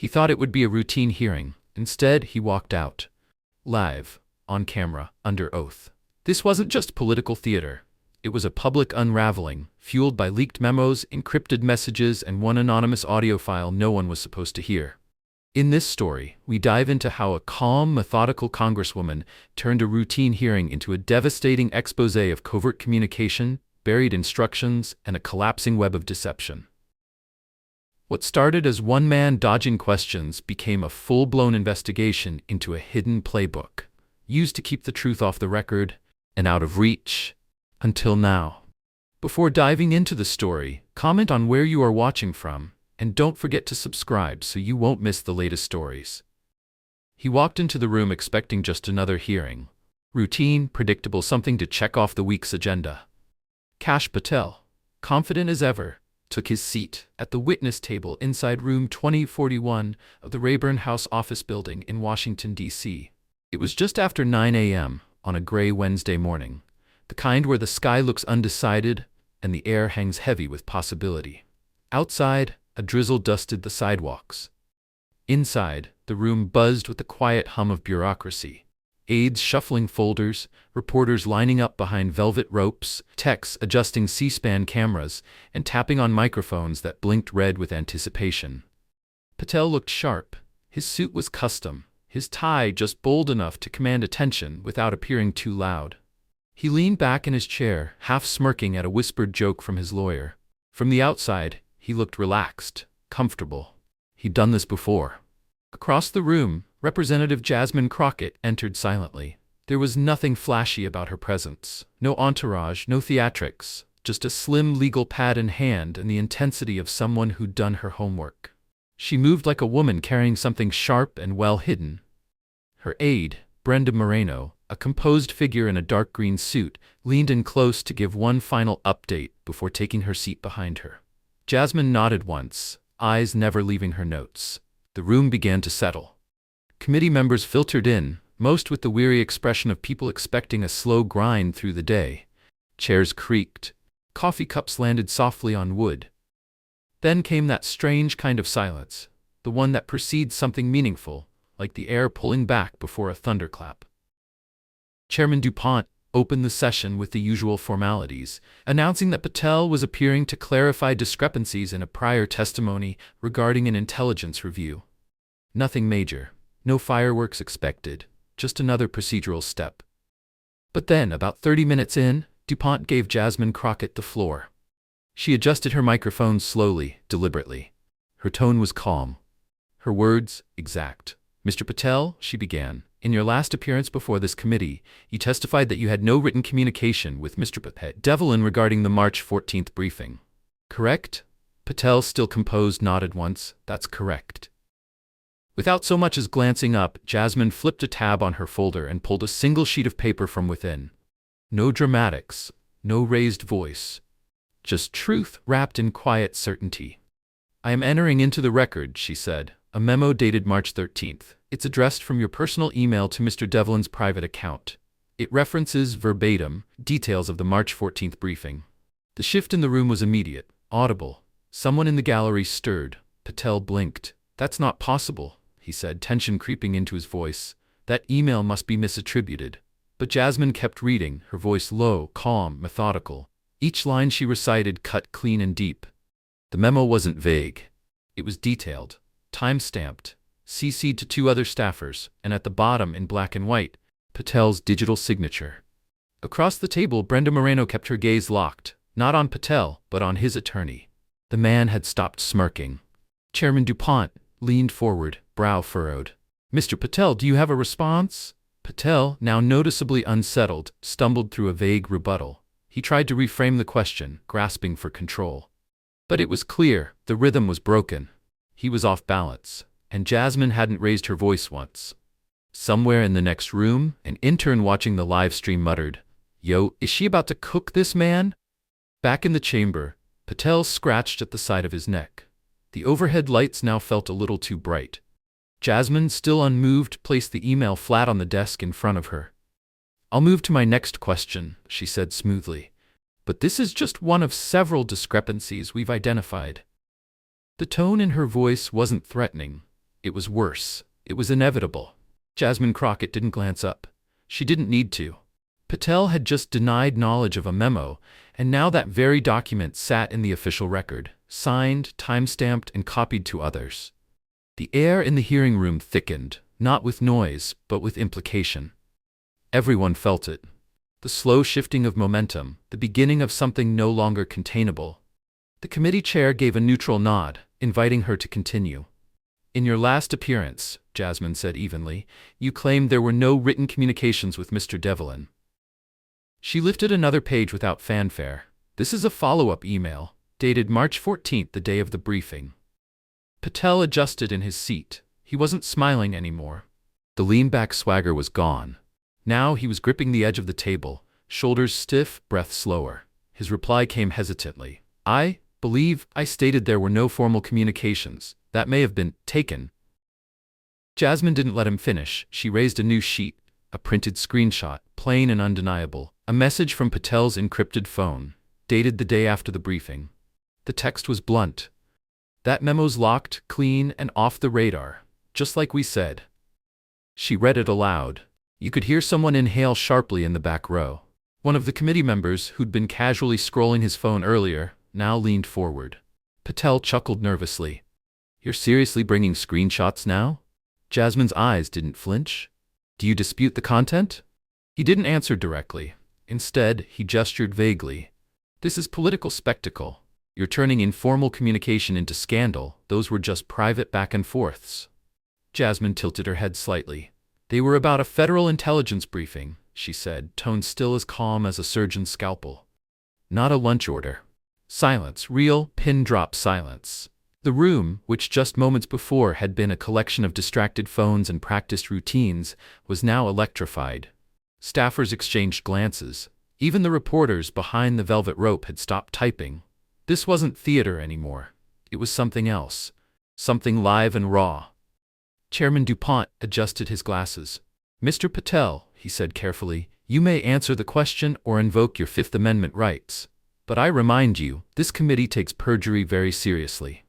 He thought it would be a routine hearing. Instead, he walked out. Live, on camera, under oath. This wasn't just political theater. It was a public unraveling, fueled by leaked memos, encrypted messages, and one anonymous audio file no one was supposed to hear. In this story, we dive into how a calm, methodical congresswoman turned a routine hearing into a devastating exposé of covert communication, buried instructions, and a collapsing web of deception. What started as one man dodging questions became a full-blown investigation into a hidden playbook, used to keep the truth off the record and out of reach. Until now. Before diving into the story, comment on where you are watching from, and don't forget to subscribe so you won't miss the latest stories. He walked into the room expecting just another hearing. Routine, predictable, something to check off the week's agenda. Kash Patel, confident as ever, took his seat at the witness table inside room 2041 of the Rayburn House office building in Washington, D.C. It was just after 9 a.m. on a gray Wednesday morning. The kind where the sky looks undecided and the air hangs heavy with possibility. Outside, a drizzle dusted the sidewalks. Inside, the room buzzed with the quiet hum of bureaucracy. Aides shuffling folders, reporters lining up behind velvet ropes, techs adjusting C-SPAN cameras, and tapping on microphones that blinked red with anticipation. Patel looked sharp. His suit was custom, his tie just bold enough to command attention without appearing too loud. He leaned back in his chair, half smirking at a whispered joke from his lawyer. From the outside, he looked relaxed, comfortable. He'd done this before. Across the room, Representative Jasmine Crockett entered silently. There was nothing flashy about her presence. No entourage, no theatrics, just a slim legal pad in hand and the intensity of someone who'd done her homework. She moved like a woman carrying something sharp and well hidden. Her aide, Brenda Moreno, a composed figure in a dark green suit, leaned in close to give one final update before taking her seat behind her. Jasmine nodded once, eyes never leaving her notes. The room began to settle. Committee members filtered in, most with the weary expression of people expecting a slow grind through the day. Chairs creaked. Coffee cups landed softly on wood. Then came that strange kind of silence, the one that precedes something meaningful, like the air pulling back before a thunderclap. Chairman DuPont opened the session with the usual formalities, announcing that Patel was appearing to clarify discrepancies in a prior testimony regarding an intelligence review. Nothing major, no fireworks expected, just another procedural step. But then, about 30 minutes in, DuPont gave Jasmine Crockett the floor. She adjusted her microphone slowly, deliberately. Her tone was calm. Her words, exact. Mr. Patel, she began, in your last appearance before this committee, you testified that you had no written communication with Mr. Devlin regarding the March 14th briefing. Correct? Patel, still composed, nodded once. That's correct. Without so much as glancing up, Jasmine flipped a tab on her folder and pulled a single sheet of paper from within. No dramatics, no raised voice. Just truth wrapped in quiet certainty. I am entering into the record, she said, a memo dated March 13th. It's addressed from your personal email to Mr. Devlin's private account. It references verbatim details of the March 14th briefing. The shift in the room was immediate, audible. Someone in the gallery stirred. Patel blinked. That's not possible, he said, tension creeping into his voice. That email must be misattributed. But Jasmine kept reading, her voice low, calm, methodical. Each line she recited cut clean and deep. The memo wasn't vague. It was detailed, time-stamped, CC'd to 2 other staffers, and at the bottom, in black and white, Patel's digital signature. Across the table, Brenda Moreno kept her gaze locked, not on Patel, but on his attorney. The man had stopped smirking. Chairman DuPont leaned forward, brow furrowed. Mr. Patel, do you have a response? Patel, now noticeably unsettled, stumbled through a vague rebuttal. He tried to reframe the question, grasping for control. But it was clear, the rhythm was broken. He was off balance, and Jasmine hadn't raised her voice once. Somewhere in the next room, an intern watching the live stream muttered, "Yo, is she about to cook this man?" Back in the chamber, Patel scratched at the side of his neck. The overhead lights now felt a little too bright. Jasmine, still unmoved, placed the email flat on the desk in front of her. "I'll move to my next question," she said smoothly. "But this is just one of several discrepancies we've identified." The tone in her voice wasn't threatening. It was worse. It was inevitable. Jasmine Crockett didn't glance up. She didn't need to. Patel had just denied knowledge of a memo, and now that very document sat in the official record, signed, time-stamped, and copied to others. The air in the hearing room thickened, not with noise, but with implication. Everyone felt it. The slow shifting of momentum, the beginning of something no longer containable. The committee chair gave a neutral nod, inviting her to continue. In your last appearance, Jasmine said evenly, you claimed there were no written communications with Mr. Devlin. She lifted another page without fanfare. This is a follow-up email, dated March 14th, the day of the briefing. Patel adjusted in his seat. He wasn't smiling anymore. The lean-back swagger was gone. Now he was gripping the edge of the table, shoulders stiff, breath slower. His reply came hesitantly. I believe I stated there were no formal communications. That may have been taken. Jasmine didn't let him finish. She raised a new sheet, a printed screenshot, plain and undeniable, a message from Patel's encrypted phone, dated the day after the briefing. The text was blunt. That memo's locked, clean, and off the radar, just like we said. She read it aloud. You could hear someone inhale sharply in the back row. One of the committee members, who'd been casually scrolling his phone earlier, now leaned forward. Patel chuckled nervously. You're seriously bringing screenshots now? Jasmine's eyes didn't flinch. Do you dispute the content? He didn't answer directly. Instead, he gestured vaguely. This is political spectacle. You're turning informal communication into scandal. Those were just private back and forths. Jasmine tilted her head slightly. They were about a federal intelligence briefing, she said, tone still as calm as a surgeon's scalpel. Not a lunch order. Silence, real, pin-drop silence. The room, which just moments before had been a collection of distracted phones and practiced routines, was now electrified. Staffers exchanged glances. Even the reporters behind the velvet rope had stopped typing. This wasn't theater anymore. It was something else. Something live and raw. Chairman DuPont adjusted his glasses. Mr. Patel, he said carefully, you may answer the question or invoke your Fifth Amendment rights. But I remind you, this committee takes perjury very seriously.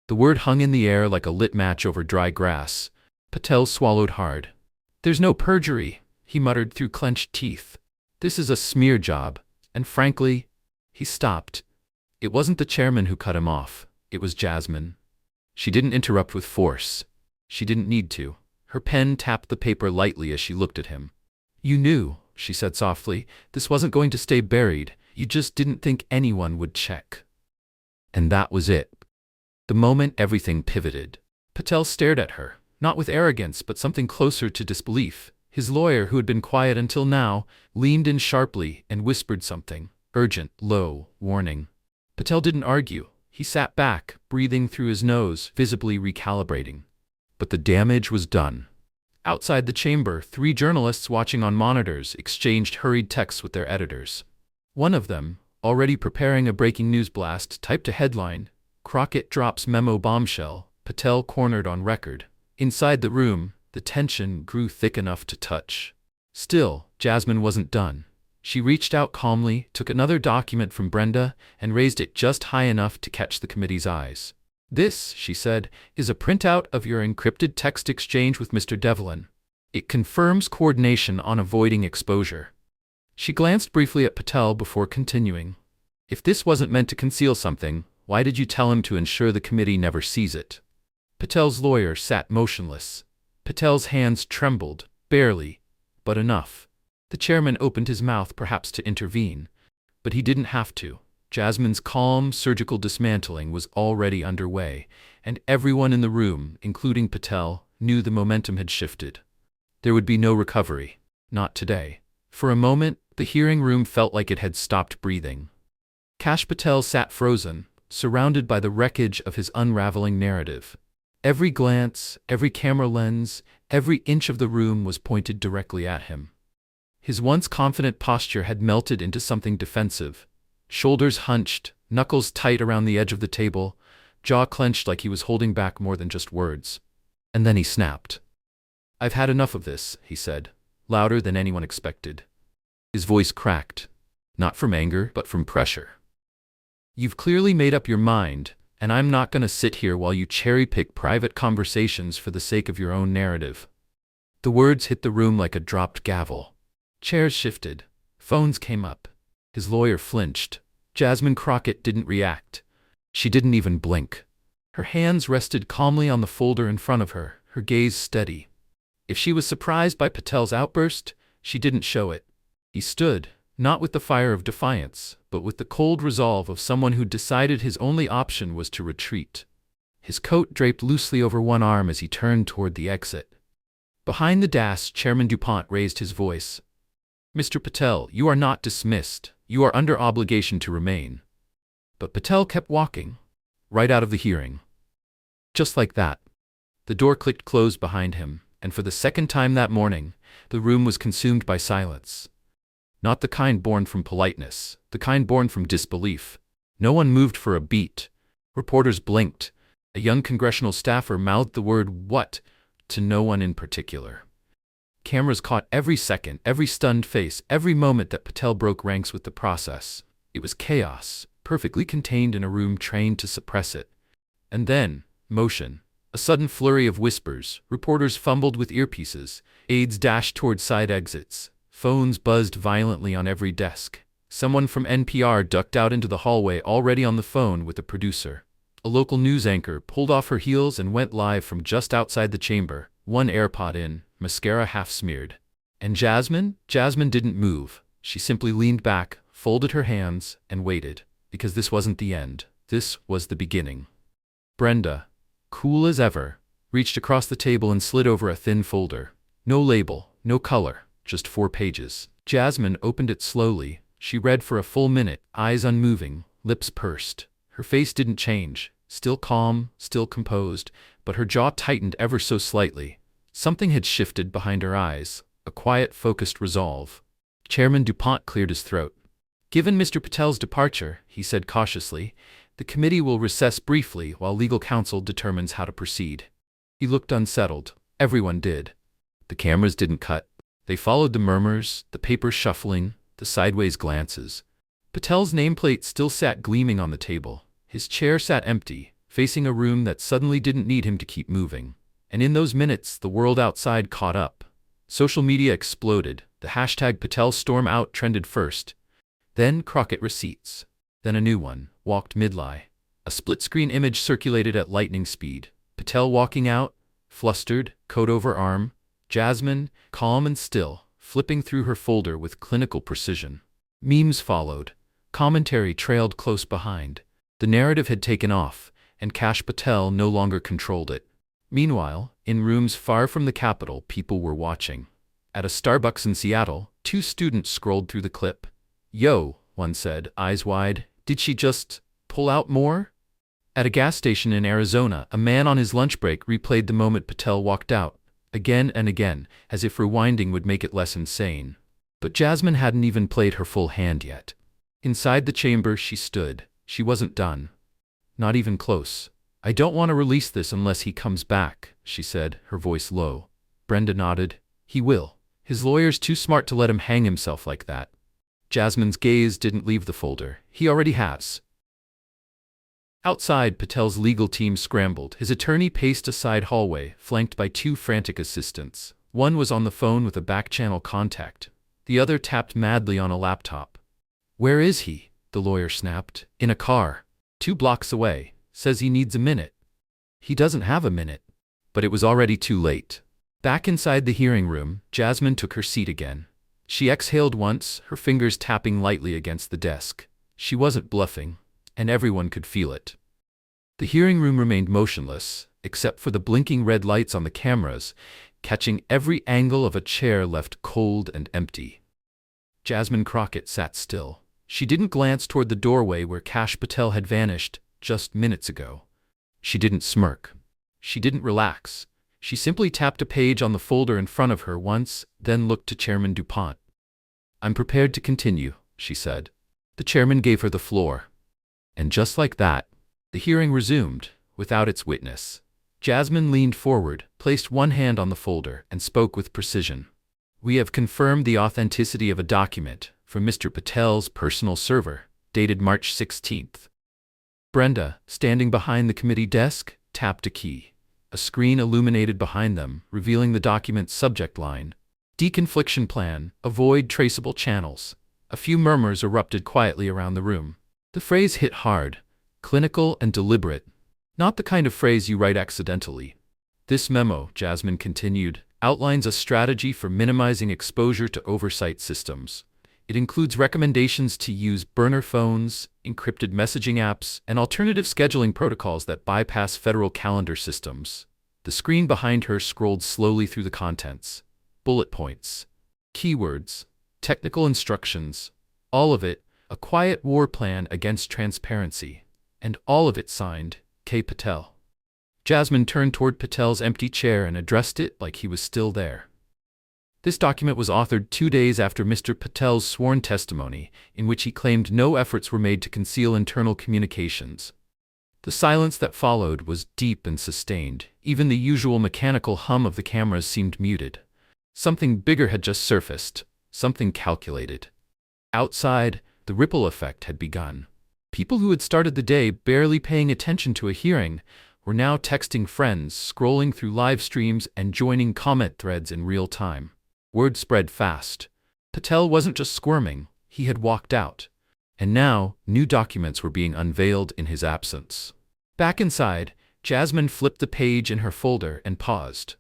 The word hung in the air like a lit match over dry grass. Patel swallowed hard. There's no perjury, he muttered through clenched teeth. This is a smear job, and frankly, he stopped. It wasn't the chairman who cut him off. It was Jasmine. She didn't interrupt with force. She didn't need to. Her pen tapped the paper lightly as she looked at him. You knew, she said softly, this wasn't going to stay buried. You just didn't think anyone would check. And that was it. The moment everything pivoted. Patel stared at her, not with arrogance but something closer to disbelief. His lawyer, who had been quiet until now, leaned in sharply and whispered something, urgent, low, warning. Patel didn't argue. He sat back, breathing through his nose, visibly recalibrating. But the damage was done. Outside the chamber, 3 journalists watching on monitors exchanged hurried texts with their editors. One of them, already preparing a breaking news blast, typed a headline, Crockett drops memo bombshell, Patel cornered on record. Inside the room, the tension grew thick enough to touch. Still, Jasmine wasn't done. She reached out calmly, took another document from Brenda, and raised it just high enough to catch the committee's eyes. This, she said, is a printout of your encrypted text exchange with Mr. Devlin. It confirms coordination on avoiding exposure. She glanced briefly at Patel before continuing. If this wasn't meant to conceal something, why did you tell him to ensure the committee never sees it? Patel's lawyer sat motionless. Patel's hands trembled, barely, but enough. The chairman opened his mouth perhaps to intervene, but he didn't have to. Jasmine's calm, surgical dismantling was already underway, and everyone in the room, including Patel, knew the momentum had shifted. There would be no recovery. Not today. For a moment, the hearing room felt like it had stopped breathing. Kash Patel sat frozen, surrounded by the wreckage of his unraveling narrative. Every glance, every camera lens, every inch of the room was pointed directly at him. His once confident posture had melted into something defensive. Shoulders hunched, knuckles tight around the edge of the table, jaw clenched like he was holding back more than just words. And then he snapped. I've had enough of this, he said, louder than anyone expected. His voice cracked, not from anger, but from pressure. You've clearly made up your mind, And I'm not going to sit here while you cherry-pick private conversations for the sake of your own narrative. The words hit the room like a dropped gavel. Chairs shifted. Phones came up. His lawyer flinched. Jasmine Crockett didn't react. She didn't even blink. Her hands rested calmly on the folder in front of her, her gaze steady. If she was surprised by Patel's outburst, she didn't show it. He stood, not with the fire of defiance, but with the cold resolve of someone who decided his only option was to retreat. His coat draped loosely over one arm as he turned toward the exit. Behind the desk, Chairman DuPont raised his voice. "Mr. Patel, you are not dismissed. You are under obligation to remain." But Patel kept walking, right out of the hearing. Just like that. The door clicked closed behind him, and for the second time that morning, the room was consumed by silence. Not the kind born from politeness, the kind born from disbelief. No one moved for a beat. Reporters blinked. A young congressional staffer mouthed the word "what" to no one in particular. Cameras caught every second, every stunned face, every moment that Patel broke ranks with the process. It was chaos, perfectly contained in a room trained to suppress it. And then, motion. A sudden flurry of whispers. Reporters fumbled with earpieces. Aides dashed toward side exits. Phones buzzed violently on every desk. Someone from NPR ducked out into the hallway already on the phone with the producer. A local news anchor pulled off her heels and went live from just outside the chamber, one AirPod in, mascara half smeared. And Jasmine didn't move. She simply leaned back, folded her hands, and waited. Because this wasn't the end. This was the beginning. Brenda, cool as ever, reached across the table and slid over a thin folder. No label, no color, just 4 pages. Jasmine opened it slowly. She read for a full minute, eyes unmoving, lips pursed. Her face didn't change, still calm, still composed, but her jaw tightened ever so slightly. Something had shifted behind her eyes, a quiet, focused resolve. Chairman DuPont cleared his throat. "Given Mr. Patel's departure," he said cautiously, "the committee will recess briefly while legal counsel determines how to proceed." He looked unsettled. Everyone did. The cameras didn't cut. They followed the murmurs, the papers shuffling, the sideways glances. Patel's nameplate still sat gleaming on the table. His chair sat empty, facing a room that suddenly didn't need him to keep moving. And in those minutes, the world outside caught up. Social media exploded. The hashtag #PatelStormOut trended first. Then Crockett receipts. Then a new one, walked mid-lie. A split-screen image circulated at lightning speed. Patel walking out, flustered, coat over arm. Jasmine, calm and still, flipping through her folder with clinical precision. Memes followed. Commentary trailed close behind. The narrative had taken off, and Kash Patel no longer controlled it. Meanwhile, in rooms far from the Capitol, people were watching. At a Starbucks in Seattle, 2 students scrolled through the clip. "Yo," one said, eyes wide, "did she just pull out more?" At a gas station in Arizona, a man on his lunch break replayed the moment Patel walked out, again and again, as if rewinding would make it less insane. But Jasmine hadn't even played her full hand yet. Inside the chamber she stood. She wasn't done. Not even close. "I don't want to release this unless he comes back," she said, her voice low. Brenda nodded. "He will. His lawyer's too smart to let him hang himself like that." Jasmine's gaze didn't leave the folder. "He already has." Outside, Patel's legal team scrambled. His attorney paced a side hallway, flanked by 2 frantic assistants. One was on the phone with a back-channel contact. The other tapped madly on a laptop. "Where is he?" the lawyer snapped. "In a car. 2 blocks away. Says he needs a minute." "He doesn't have a minute." But it was already too late. Back inside the hearing room, Jasmine took her seat again. She exhaled once, her fingers tapping lightly against the desk. She wasn't bluffing, and everyone could feel it. The hearing room remained motionless, except for the blinking red lights on the cameras, catching every angle of a chair left cold and empty. Jasmine Crockett sat still. She didn't glance toward the doorway where Kash Patel had vanished just minutes ago. She didn't smirk. She didn't relax. She simply tapped a page on the folder in front of her once, then looked to Chairman DuPont. "I'm prepared to continue," she said. The chairman gave her the floor. And just like that, the hearing resumed, without its witness. Jasmine leaned forward, placed one hand on the folder, and spoke with precision. "We have confirmed the authenticity of a document from Mr. Patel's personal server, dated March 16th. Brenda, standing behind the committee desk, tapped a key. A screen illuminated behind them, revealing the document's subject line. Deconfliction plan, avoid traceable channels. A few murmurs erupted quietly around the room. The phrase hit hard, clinical and deliberate. Not the kind of phrase you write accidentally. This memo, Jasmine continued, outlines a strategy for minimizing exposure to oversight systems. It includes recommendations to use burner phones, encrypted messaging apps, and alternative scheduling protocols that bypass federal calendar systems. The screen behind her scrolled slowly through the contents. Bullet points, keywords, technical instructions, all of it, a quiet war plan against transparency. And all of it signed, K. Patel. Jasmine turned toward Patel's empty chair and addressed it like he was still there. This document was authored 2 days after Mr. Patel's sworn testimony, in which he claimed no efforts were made to conceal internal communications. The silence that followed was deep and sustained. Even the usual mechanical hum of the cameras seemed muted. Something bigger had just surfaced, something calculated. Outside, the ripple effect had begun. People who had started the day barely paying attention to a hearing were now texting friends, scrolling through live streams, and joining comment threads in real time. Word spread fast. Patel wasn't just squirming, he had walked out. And now, new documents were being unveiled in his absence. Back inside, Jasmine flipped the page in her folder and paused.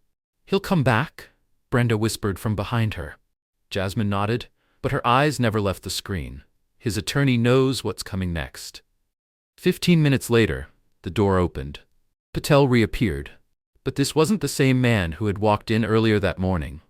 "He'll come back?" Brenda whispered from behind her. Jasmine nodded, but her eyes never left the screen. His attorney knows what's coming next. 15 minutes later, the door opened. Patel reappeared. But this wasn't the same man who had walked in earlier that morning.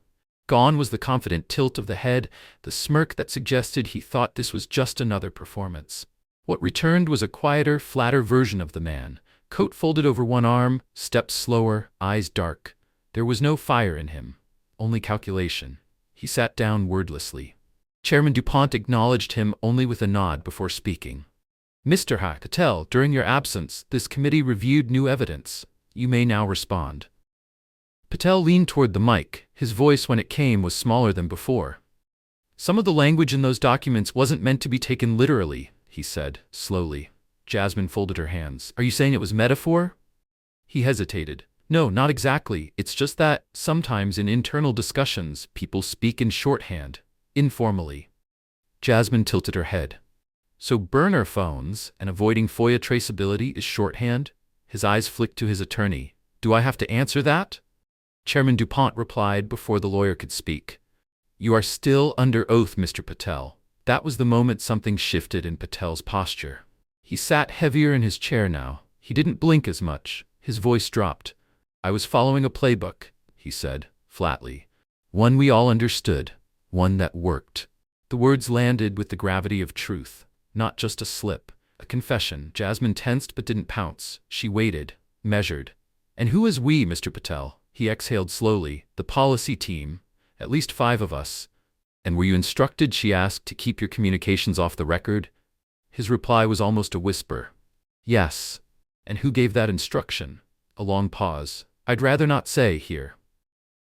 Gone was the confident tilt of the head, the smirk that suggested he thought this was just another performance. What returned was a quieter, flatter version of the man, coat folded over one arm, steps slower, eyes dark. There was no fire in him, only calculation. He sat down wordlessly. Chairman DuPont acknowledged him only with a nod before speaking. "Mr. Patel, during your absence, this committee reviewed new evidence. You may now respond." Patel leaned toward the mic. His voice when it came was smaller than before. "Some of the language in those documents wasn't meant to be taken literally," he said, slowly. Jasmine folded her hands. "Are you saying it was metaphor?" He hesitated. "No, not exactly. It's just that, sometimes in internal discussions, people speak in shorthand, informally." Jasmine tilted her head. "So burner phones and avoiding FOIA traceability is shorthand?" His eyes flicked to his attorney. "Do I have to answer that?" Chairman DuPont replied before the lawyer could speak. "You are still under oath, Mr. Patel." That was the moment something shifted in Patel's posture. He sat heavier in his chair now. He didn't blink as much. His voice dropped. "I was following a playbook," he said, flatly. "One we all understood. One that worked." The words landed with the gravity of truth, not just a slip, a confession. Jasmine tensed but didn't pounce. She waited, measured. "And who is we, Mr. Patel?" He exhaled slowly. "The policy team. At least 5 of us." "And were you instructed," she asked, "to keep your communications off the record?" His reply was almost a whisper. "Yes." "And who gave that instruction?" A long pause. "I'd rather not say here."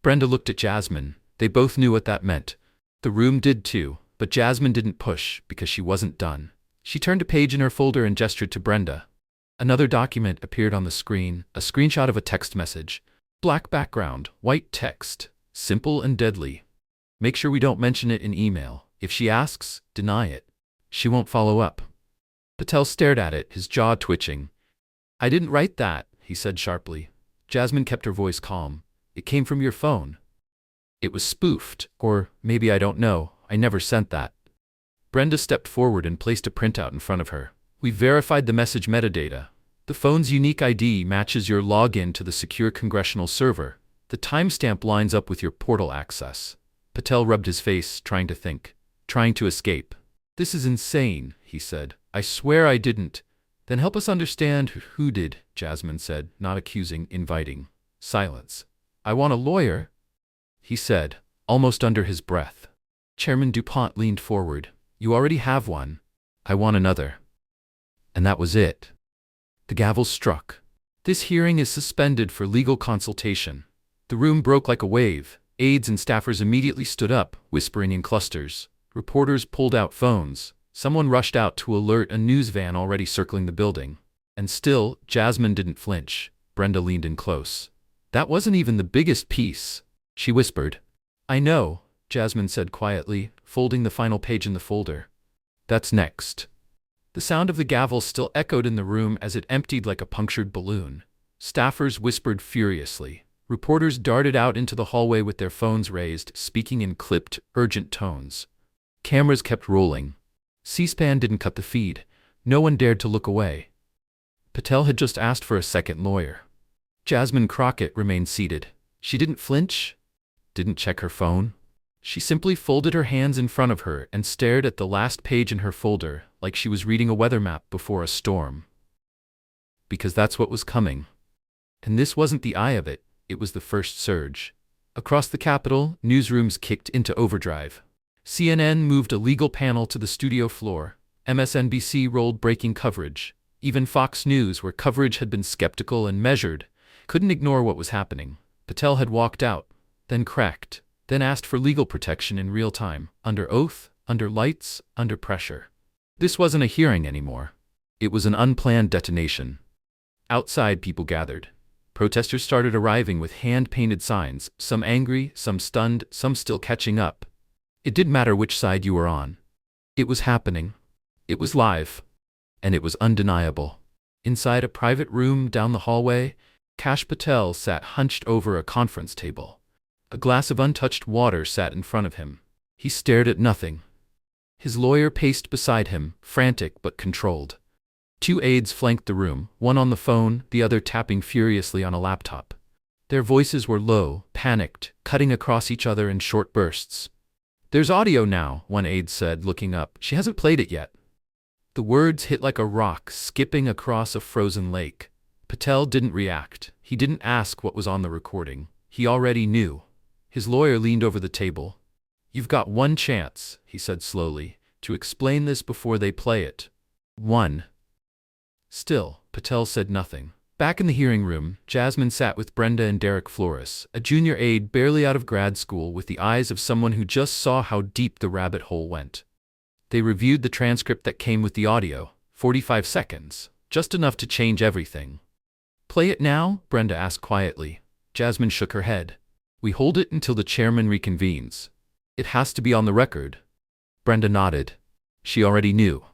Brenda looked at Jasmine. They both knew what that meant. The room did too, but Jasmine didn't push because she wasn't done. She turned a page in her folder and gestured to Brenda. Another document appeared on the screen, a screenshot of a text message. Black background, white text, simple and deadly. "Make sure we don't mention it in email. If she asks, deny it. She won't follow up." Patel stared at it, his jaw twitching. "I didn't write that," he said sharply. Jasmine kept her voice calm. "It came from your phone. It was spoofed, or maybe I don't know. I never sent that." Brenda stepped forward and placed a printout in front of her. "We verified the message metadata. The phone's unique ID matches your login to the secure Congressional server. The timestamp lines up with your portal access." Patel rubbed his face, trying to think, trying to escape. "This is insane," he said. "I swear I didn't." "Then help us understand who did," Jasmine said, not accusing, inviting. Silence. "I want a lawyer," he said, almost under his breath. Chairman DuPont leaned forward. "You already have one. I want another." And that was it. The gavel struck. "This hearing is suspended for legal consultation." The room broke like a wave. Aides and staffers immediately stood up, whispering in clusters. Reporters pulled out phones. Someone rushed out to alert a news van already circling the building. And still, Jasmine didn't flinch. Brenda leaned in close. That wasn't even the biggest piece, she whispered. I know, Jasmine said quietly, folding the final page in the folder. That's next. The sound of the gavel still echoed in the room as it emptied like a punctured balloon. Staffers whispered furiously. Reporters darted out into the hallway with their phones raised, speaking in clipped, urgent tones. Cameras kept rolling. C-SPAN didn't cut the feed. No one dared to look away. Patel had just asked for a second lawyer. Jasmine Crockett remained seated. She didn't flinch, didn't check her phone. She simply folded her hands in front of her and stared at the last page in her folder like she was reading a weather map before a storm. Because that's what was coming. And this wasn't the eye of it, it was the first surge. Across the Capitol, newsrooms kicked into overdrive. CNN moved a legal panel to the studio floor. MSNBC rolled breaking coverage. Even Fox News, where coverage had been skeptical and measured, couldn't ignore what was happening. Patel had walked out, then cracked, then asked for legal protection in real time, under oath, under lights, under pressure. This wasn't a hearing anymore. It was an unplanned detonation. Outside, people gathered. Protesters started arriving with hand-painted signs, some angry, some stunned, some still catching up. It didn't matter which side you were on. It was happening. It was live. And it was undeniable. Inside a private room down the hallway, Kash Patel sat hunched over a conference table. A glass of untouched water sat in front of him. He stared at nothing. His lawyer paced beside him, frantic but controlled. Two aides flanked the room, one on the phone, the other tapping furiously on a laptop. Their voices were low, panicked, cutting across each other in short bursts. There's audio now, one aide said, looking up. She hasn't played it yet. The words hit like a rock skipping across a frozen lake. Patel didn't react. He didn't ask what was on the recording. He already knew. His lawyer leaned over the table. You've got one chance, he said slowly, to explain this before they play it. One. Still, Patel said nothing. Back in the hearing room, Jasmine sat with Brenda and Derek Flores, a junior aide barely out of grad school with the eyes of someone who just saw how deep the rabbit hole went. They reviewed the transcript that came with the audio, 45 seconds, just enough to change everything. Play it now? Brenda asked quietly. Jasmine shook her head. We hold it until the chairman reconvenes. It has to be on the record. Brenda nodded. She already knew.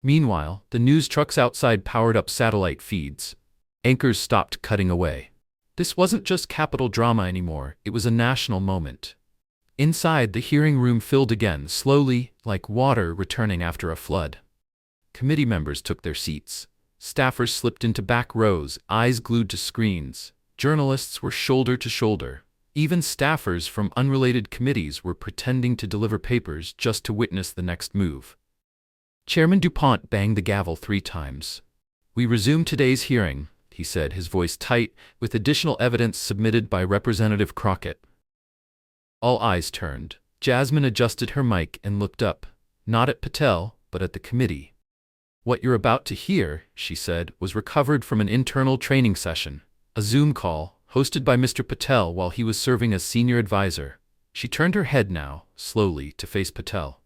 Meanwhile, the news trucks outside powered up satellite feeds. Anchors stopped cutting away. This wasn't just Capitol drama anymore, it was a national moment. Inside, the hearing room filled again, slowly, like water returning after a flood. Committee members took their seats. Staffers slipped into back rows, eyes glued to screens. Journalists were shoulder to shoulder. Even staffers from unrelated committees were pretending to deliver papers just to witness the next move. Chairman DuPont banged the gavel 3 times. We resume today's hearing, he said, his voice tight, with additional evidence submitted by Representative Crockett. All eyes turned. Jasmine adjusted her mic and looked up, not at Patel, but at the committee. What you're about to hear, she said, was recovered from an internal training session, a Zoom call, hosted by Mr. Patel while he was serving as senior advisor. She turned her head now, slowly, to face Patel.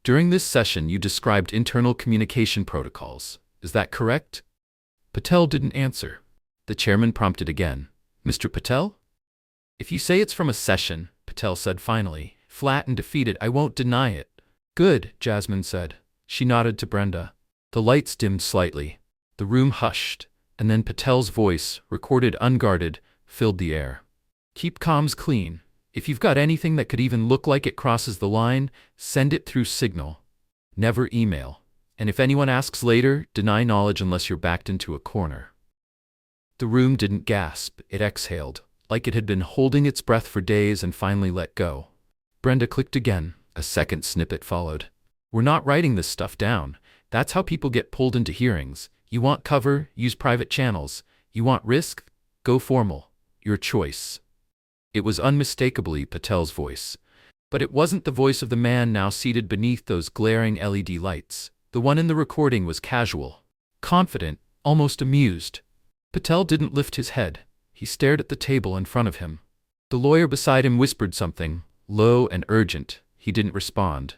During this session you described internal communication protocols. Is that correct? Patel didn't answer. The chairman prompted again. Mr. Patel? If you say it's from a session, Patel said finally, flat and defeated, I won't deny it. Good, Jasmine said. She nodded to Brenda. The lights dimmed slightly. The room hushed, and then Patel's voice, recorded unguarded, filled the air. Keep comms clean. If you've got anything that could even look like it crosses the line, send it through Signal. Never email. And if anyone asks later, deny knowledge unless you're backed into a corner. The room didn't gasp, it exhaled, like it had been holding its breath for days and finally let go. Brenda clicked again. A second snippet followed. We're not writing this stuff down. That's how people get pulled into hearings. You want cover, use private channels. You want risk? Go formal. Your choice. It was unmistakably Patel's voice. But it wasn't the voice of the man now seated beneath those glaring LED lights. The one in the recording was casual, confident, almost amused. Patel didn't lift his head. He stared at the table in front of him. The lawyer beside him whispered something, low and urgent. He didn't respond.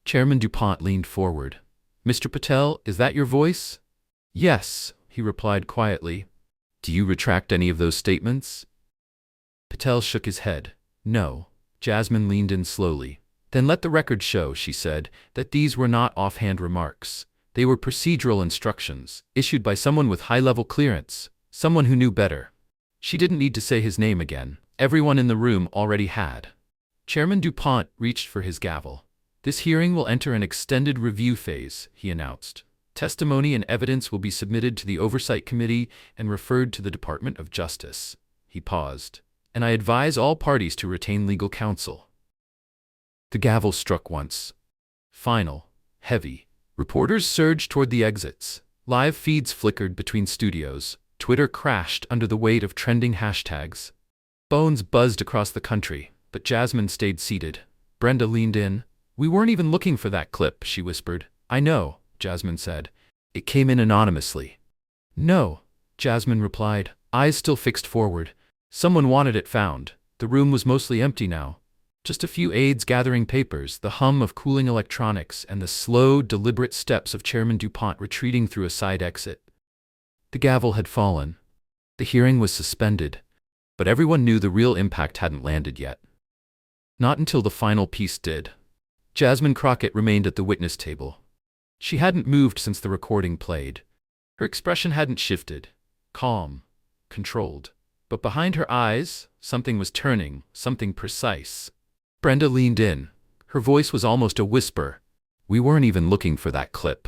Chairman DuPont leaned forward. Mr. Patel, is that your voice? Yes, he replied quietly. Do you retract any of those statements? Patel shook his head. No. Jasmine leaned in slowly. Then let the record show, she said, that these were not offhand remarks. They were procedural instructions, issued by someone with high-level clearance, someone who knew better. She didn't need to say his name again. Everyone in the room already had. Chairman DuPont reached for his gavel. This hearing will enter an extended review phase, he announced. Testimony and evidence will be submitted to the Oversight Committee and referred to the Department of Justice. He paused. And I advise all parties to retain legal counsel. The gavel struck once. Final. Heavy. Reporters surged toward the exits. Live feeds flickered between studios. Twitter crashed under the weight of trending hashtags. Phones buzzed across the country, but Jasmine stayed seated. Brenda leaned in. We weren't even looking for that clip, she whispered. I know, Jasmine said. It came in anonymously. No, Jasmine replied, eyes still fixed forward. Someone wanted it found. The room was mostly empty now. Just a few aides gathering papers, the hum of cooling electronics, and the slow, deliberate steps of Chairman DuPont retreating through a side exit. The gavel had fallen. The hearing was suspended, but everyone knew the real impact hadn't landed yet. Not until the final piece did. Jasmine Crockett remained at the witness table. She hadn't moved since the recording played. Her expression hadn't shifted. Calm. Controlled. But behind her eyes, something was turning, something precise. Brenda leaned in. Her voice was almost a whisper. We weren't even looking for that clip.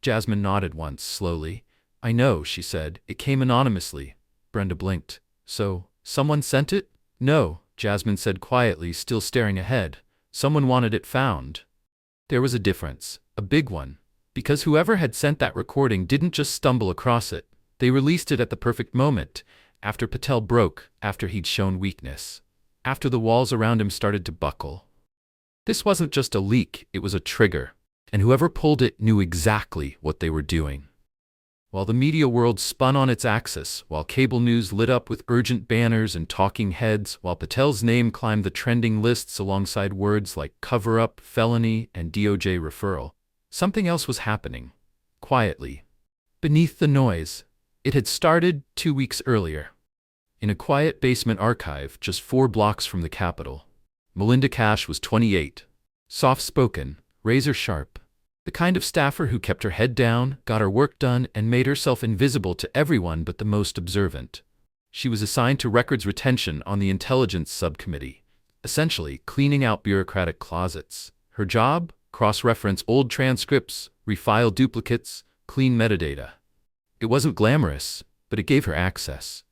Jasmine nodded once, slowly. I know, she said. It came anonymously. Brenda blinked. So, someone sent it? No, Jasmine said quietly, still staring ahead. Someone wanted it found. There was a difference, a big one. Because whoever had sent that recording didn't just stumble across it. They released it at the perfect moment. After Patel broke, after he'd shown weakness, after the walls around him started to buckle. This wasn't just a leak, it was a trigger, and whoever pulled it knew exactly what they were doing. While the media world spun on its axis, while cable news lit up with urgent banners and talking heads, while Patel's name climbed the trending lists alongside words like cover-up, felony, and DOJ referral, something else was happening, quietly. Beneath the noise, it had started 2 weeks earlier. In a quiet basement archive just 4 blocks from the Capitol. Melinda Kash was 28. Soft-spoken, razor-sharp. The kind of staffer who kept her head down, got her work done, and made herself invisible to everyone but the most observant. She was assigned to records retention on the Intelligence Subcommittee, essentially cleaning out bureaucratic closets. Her job? Cross-reference old transcripts, refile duplicates, clean metadata. It wasn't glamorous, but it gave her access.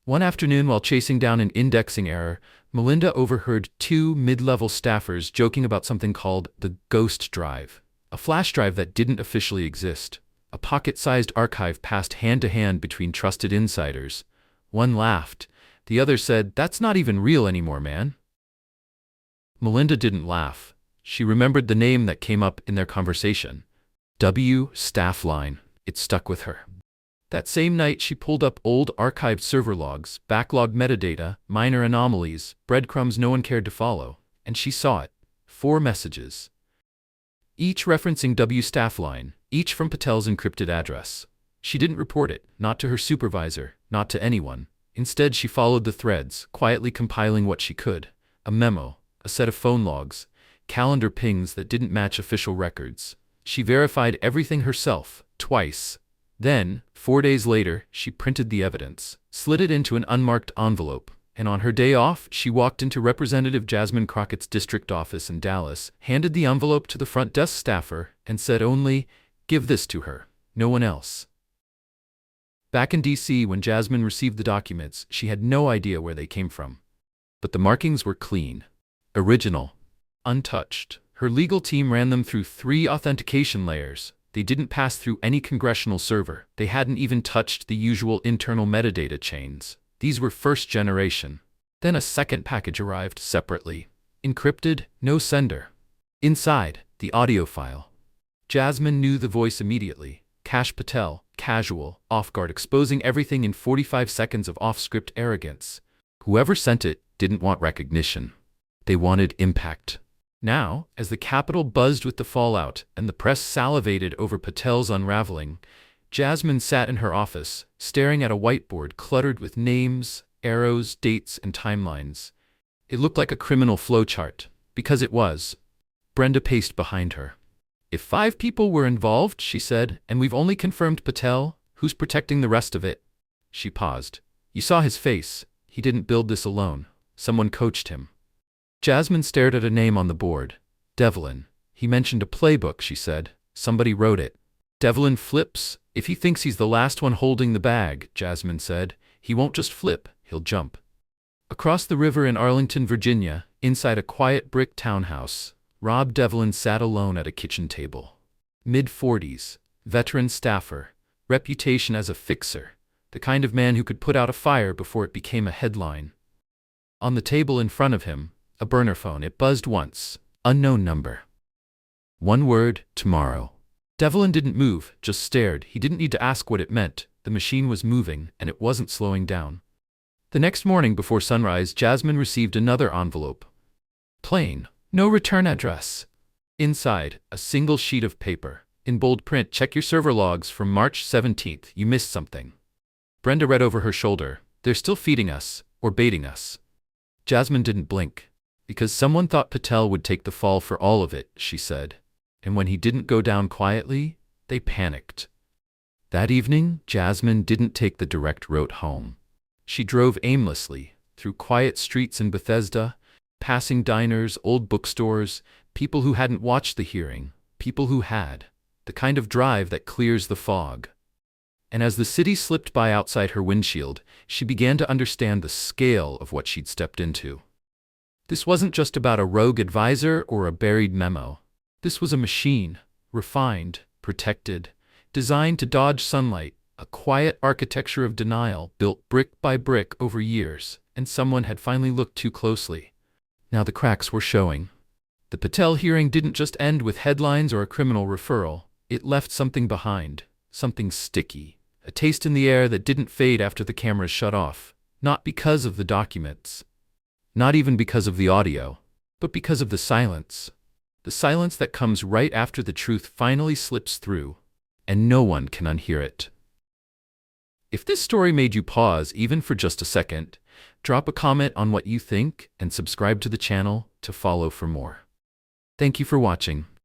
One afternoon while chasing down an indexing error, Melinda overheard 2 mid-level staffers joking about something called the ghost drive, a flash drive that didn't officially exist, a pocket-sized archive passed hand-to-hand between trusted insiders. One laughed. The other said, "That's not even real anymore, man." Melinda didn't laugh. She remembered the name that came up in their conversation. W. Staff Line. It stuck with her. That same night, she pulled up old archived server logs, backlogged metadata, minor anomalies, breadcrumbs no one cared to follow, and she saw it. 4 messages. Each referencing W staff line, each from Patel's encrypted address. She didn't report it, not to her supervisor, not to anyone. Instead, she followed the threads, quietly compiling what she could. A memo, a set of phone logs, calendar pings that didn't match official records. She verified everything herself, twice. Then, 4 days later, she printed the evidence, slid it into an unmarked envelope, and on her day off, she walked into Representative Jasmine Crockett's district office in Dallas, handed the envelope to the front desk staffer, and said only, "Give this to her, no one else." Back in D.C., when Jasmine received the documents, she had no idea where they came from. But the markings were clean. Original. Untouched. Her legal team ran them through 3 authentication layers. They didn't pass through any Congressional server. They hadn't even touched the usual internal metadata chains. These were first generation. Then a second package arrived separately. Encrypted, no sender. Inside, the audio file. Jasmine knew the voice immediately. Kash Patel, casual, off-guard, exposing everything in 45 seconds of off-script arrogance. Whoever sent it didn't want recognition. They wanted impact. Now, as the Capitol buzzed with the fallout and the press salivated over Patel's unraveling, Jasmine sat in her office, staring at a whiteboard cluttered with names, arrows, dates, and timelines. It looked like a criminal flowchart, because it was. Brenda paced behind her. If 5 people were involved, she said, and we've only confirmed Patel, who's protecting the rest of it? She paused. You saw his face. He didn't build this alone. Someone coached him. Jasmine stared at a name on the board. Devlin. He mentioned a playbook, she said. Somebody wrote it. Devlin flips. If he thinks he's the last one holding the bag, Jasmine said, he won't just flip, he'll jump. Across the river in Arlington, Virginia, inside a quiet brick townhouse, Rob Devlin sat alone at a kitchen table. Mid-40s, veteran staffer, reputation as a fixer, the kind of man who could put out a fire before it became a headline. On the table in front of him, a burner phone. It buzzed once. Unknown number. One word, tomorrow. Devlin didn't move, just stared. He didn't need to ask what it meant. The machine was moving, and it wasn't slowing down. The next morning before sunrise, Jasmine received another envelope. Plain. No return address. Inside, a single sheet of paper. In bold print, check your server logs from March 17th. You missed something. Brenda read over her shoulder. They're still feeding us, or baiting us. Jasmine didn't blink. Because someone thought Patel would take the fall for all of it, she said. And when he didn't go down quietly, they panicked. That evening, Jasmine didn't take the direct route home. She drove aimlessly, through quiet streets in Bethesda, passing diners, old bookstores, people who hadn't watched the hearing, people who had, the kind of drive that clears the fog. And as the city slipped by outside her windshield, she began to understand the scale of what she'd stepped into. This wasn't just about a rogue advisor or a buried memo. This was a machine, refined, protected, designed to dodge sunlight, a quiet architecture of denial built brick by brick over years, and someone had finally looked too closely. Now the cracks were showing. The Patel hearing didn't just end with headlines or a criminal referral. It left something behind, something sticky, a taste in the air that didn't fade after the cameras shut off, not because of the documents, not even because of the audio, but because of the silence that comes right after the truth finally slips through, and no one can unhear it. If this story made you pause even for just a second, drop a comment on what you think and subscribe to the channel to follow for more. Thank you for watching.